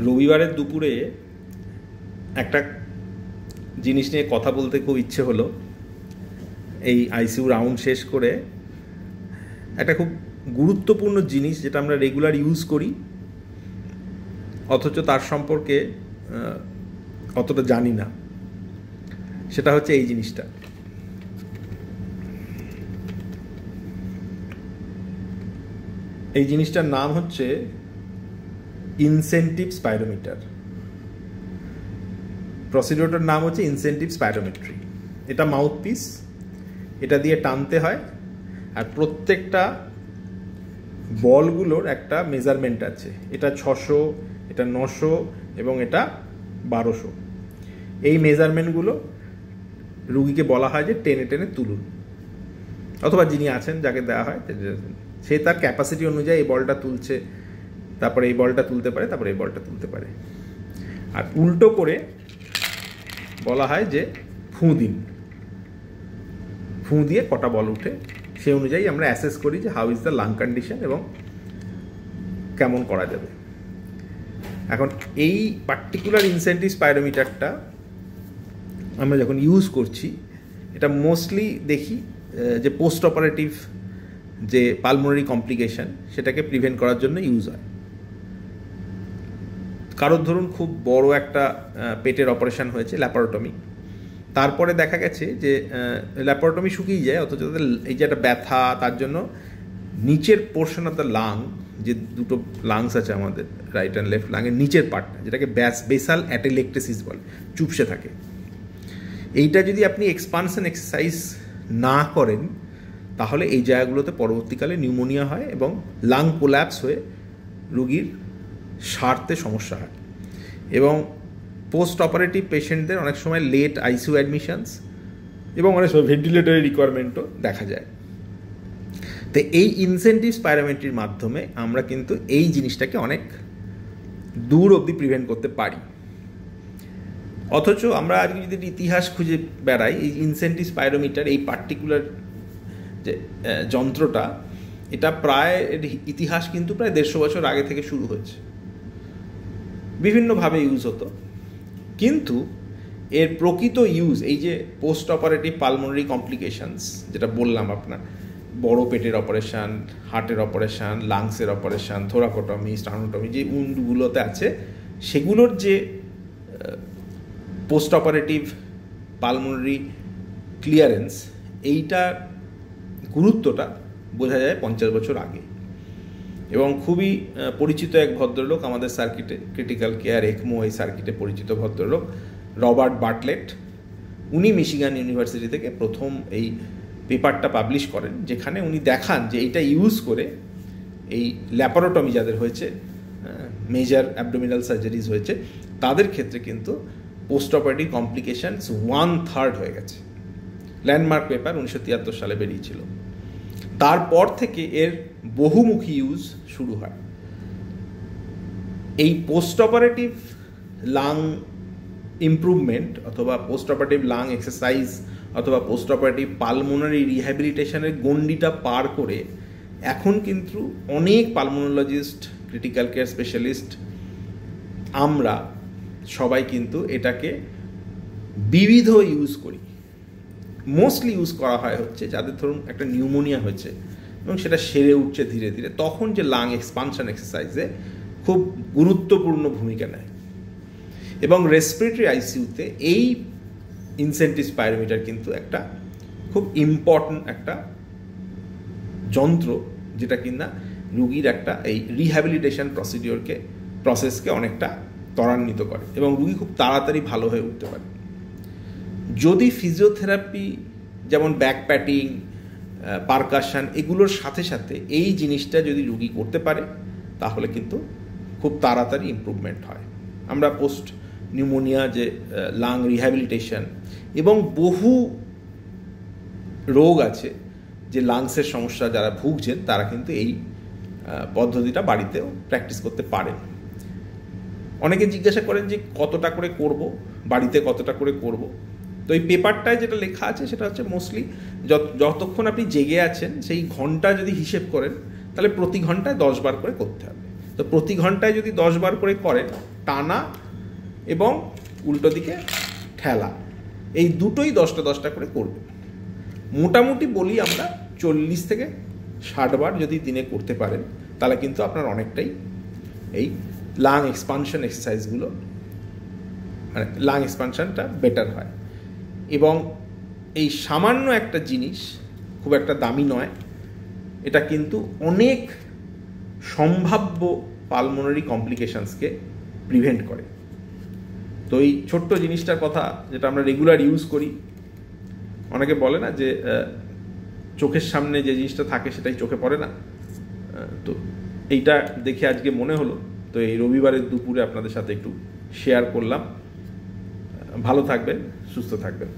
রবিবারের দুপুরে একটা জিনিস নিয়ে কথা বলতে খুব ইচ্ছে হলো। এই আইসিইউ রাউন্ড শেষ করে একটা খুব গুরুত্বপূর্ণ জিনিস যেটা আমরা রেগুলার ইউজ করি অথচ তার সম্পর্কে অতটা জানি না, সেটা হচ্ছে এই জিনিসটা। এই জিনিসটার নাম হচ্ছে ইনসেন্টিভ স্পাইরোমিটার। প্রসিডিওরটার নাম হচ্ছে ইনসেন্টিভ স্পাইরোমেট্রি। এটা মাউথপিস, এটা দিয়ে টানতে হয়, আর প্রত্যেকটা বলগুলোর একটা মেজারমেন্ট আছে। এটা 600, এটা 900 এবং এটা 1200। এই মেজারমেন্টগুলো রুগীকে বলা হয় যে টেনে টেনে তুলুন, অথবা যিনি আছেন যাকে দেওয়া হয় সে তার ক্যাপাসিটি অনুযায়ী এই বলটা তুলছে, তারপরে এই বলটা তুলতে পারে, তারপরে এই বলটা তুলতে পারে। আর উল্টো করে বলা হয় যে ফুঁ দিন, ফুঁ দিয়ে কটা বল উঠে, সে অনুযায়ী আমরা অ্যাসেস করি যে how is the lung condition এবং কেমন করা যাবে। এখন এই পার্টিকুলার ইনসেন্টিভ স্পাইরোমিটারটা আমরা যখন ইউজ করছি, এটা মোস্টলি দেখি যে পোস্ট অপারেটিভ যে পালমোনারি কমপ্লিকেশন সেটাকে প্রিভেন্ট করার জন্য ইউজ হয়। কারোর ধরুন খুব বড় একটা পেটের অপারেশন হয়েছে, ল্যাপারোটমি, তারপরে দেখা গেছে যে ল্যাপারোটমি শুকিয়ে যায়, অথচ এই যে একটা ব্যথা, তার জন্য নিচের পোর্শন অফ দ্য লাং, যে দুটো লাংস আছে আমাদের, রাইট অ্যান্ড লেফট লাংয়ের নিচের পার্টটা, যেটাকে বেসাল অ্যাটেলেকটেসিস বলে, চুপসে থাকে। এইটা যদি আপনি এক্সপানশন এক্সারসাইজ না করেন তাহলে এই জায়গাগুলোতে পরবর্তীকালে নিউমোনিয়া হয় এবং লাং কোল্যাপস হয়ে রুগীর সারতে সমস্যা হয়। এবং পোস্ট অপারেটিভ পেশেন্টদের অনেক সময় লেট আইসিইউ অ্যাডমিশনস এবং অনেক সময় ভেন্টিলেটরি রিকোয়ারমেন্টও দেখা যায়। তো এই ইনসেন্টিভ স্পাইরোমেট্রির মাধ্যমে আমরা কিন্তু এই জিনিসটাকে অনেক দূর অবধি প্রিভেন্ট করতে পারি। অথচ আমরা আজকে যদি ইতিহাস খুঁজে বেড়াই, এই ইনসেন্টিভ স্পাইরোমিটার, এই পার্টিকুলার যে যন্ত্রটা, এটা প্রায় ইতিহাস কিন্তু প্রায় 150 বছর আগে থেকে শুরু হয়েছে, বিভিন্নভাবে ইউজ হতো। কিন্তু এর প্রকৃত ইউজ, এই যে পোস্ট অপারেটিভ পালমোনারি কমপ্লিকেশনস যেটা বললাম, আপনার বড় পেটের অপারেশান, হার্টের অপারেশান, লাংসের অপারেশান, থোরাকোটমি, স্টানোটমি, যে উন্ডগুলোতে আছে, সেগুলোর যে পোস্ট অপারেটিভ পালমোনারি ক্লিয়ারেন্স, এইটার গুরুত্বটা বোঝা যায় 50 বছর আগে। এবং খুবই পরিচিত এক ভদ্রলোক আমাদের সার্কিটে, ক্রিটিক্যাল কেয়ার একমো এই সার্কিটে পরিচিত ভদ্রলোক রবার্ট বার্টলেট, উনি মিশিগান ইউনিভার্সিটি থেকে প্রথম এই পেপারটা পাবলিশ করেন, যেখানে উনি দেখান যে এইটা ইউজ করে এই ল্যাপারোটমি যাদের হয়েছে, মেজর অ্যাবডোমিনাল সার্জারিজ হয়েছে, তাদের ক্ষেত্রে কিন্তু পোস্ট অপারেটিভ কমপ্লিকেশনস 1/3 হয়ে গেছে। ল্যান্ডমার্ক পেপার 1973 সালে বেরিয়েছিল। তারপর থেকে এর বহুমুখী ইউজ শুরু হয়। এই পোস্ট অপারেটিভ লাং ইমপ্রুভমেন্ট অথবা পোস্ট অপারেটিভ লাং এক্সারসাইজ অথবা পোস্ট অপারেটিভ পালমোনারি রিহ্যাবিলিটেশনের গণ্ডিটা পার করে এখন কিন্তু অনেক পালমোনোলজিস্ট, ক্রিটিক্যাল কেয়ার স্পেশালিস্ট, আমরা সবাই কিন্তু এটাকে বিবিধ ইউজ করি। মোস্টলি ইউজ করা হয় হচ্ছে যাদের ধরুন একটা নিউমোনিয়া হয়েছে এবং সেটা সেরে উঠছে ধীরে ধীরে, তখন যে লাং এক্সপানশন এক্সারসাইজে খুব গুরুত্বপূর্ণ ভূমিকা নেয়। এবং রেসপিরেটরি আইসিইউতে এই ইনসেন্টিভ স্পাইরোমিটার কিন্তু একটা খুব ইম্পর্ট্যান্ট একটা যন্ত্র, যেটা কিনা রুগীর একটা এই রিহ্যাবিলিটেশন প্রসেসকে অনেকটা ত্বরান্বিত করে এবং রুগী খুব তাড়াতাড়ি ভালো হয়ে উঠতে পারে। যদি ফিজিওথেরাপি যেমন ব্যাক প্যাটিং, পারকাশন, এগুলোর সাথে সাথে এই জিনিসটা যদি রুগী করতে পারে তাহলে কিন্তু খুব তাড়াতাড়ি ইমপ্রুভমেন্ট হয়। আমরা পোস্ট নিউমোনিয়া যে লাং রিহ্যাবিলিটেশন এবং বহু রোগ আছে যে লাংসের সমস্যা যারা ভুগছেন, তারা কিন্তু এই পদ্ধতিটা বাড়িতেও প্র্যাকটিস করতে পারেন। অনেকে জিজ্ঞাসা করেন যে কতটা করে করব, বাড়িতে কতটা করে করব। তো এই পেপারটায় যেটা লেখা আছে সেটা হচ্ছে মোস্টলি যতক্ষণ আপনি জেগে আছেন সেই ঘন্টা যদি হিসেব করেন তাহলে প্রতি ঘন্টায় 10 বার করে করতে হবে। তো প্রতি ঘন্টায় যদি 10 বার করে করেন টানা এবং উল্টো দিকে ঠেলা, এই দুটোই 10টা 10টা করে করবে। মোটামুটি বলি আমরা 40 থেকে 60 বার যদি দিনে করতে পারেন তাহলে কিন্তু আপনার অনেকটাই এই লাং এক্সপানশন এক্সারসাইজগুলো, মানে লাং এক্সপানশনটা বেটার হয়। এবং এই সামান্য একটা জিনিস, খুব একটা দামি নয়, এটা কিন্তু অনেক সম্ভাব্য পালমোনারি কমপ্লিকেশনসকে প্রিভেন্ট করে। তো এই ছোট্ট জিনিসটার কথা যেটা আমরা রেগুলার ইউজ করি, অনেকে বলে না যে চোখের সামনে যে জিনিসটা থাকে সেটাই চোখে পড়ে না, তো এইটা দেখে আজকে মনে হলো, তো এই রবিবারের দুপুরে আপনাদের সাথে একটু শেয়ার করলাম। ভালো থাকবেন, সুস্থ থাকবেন।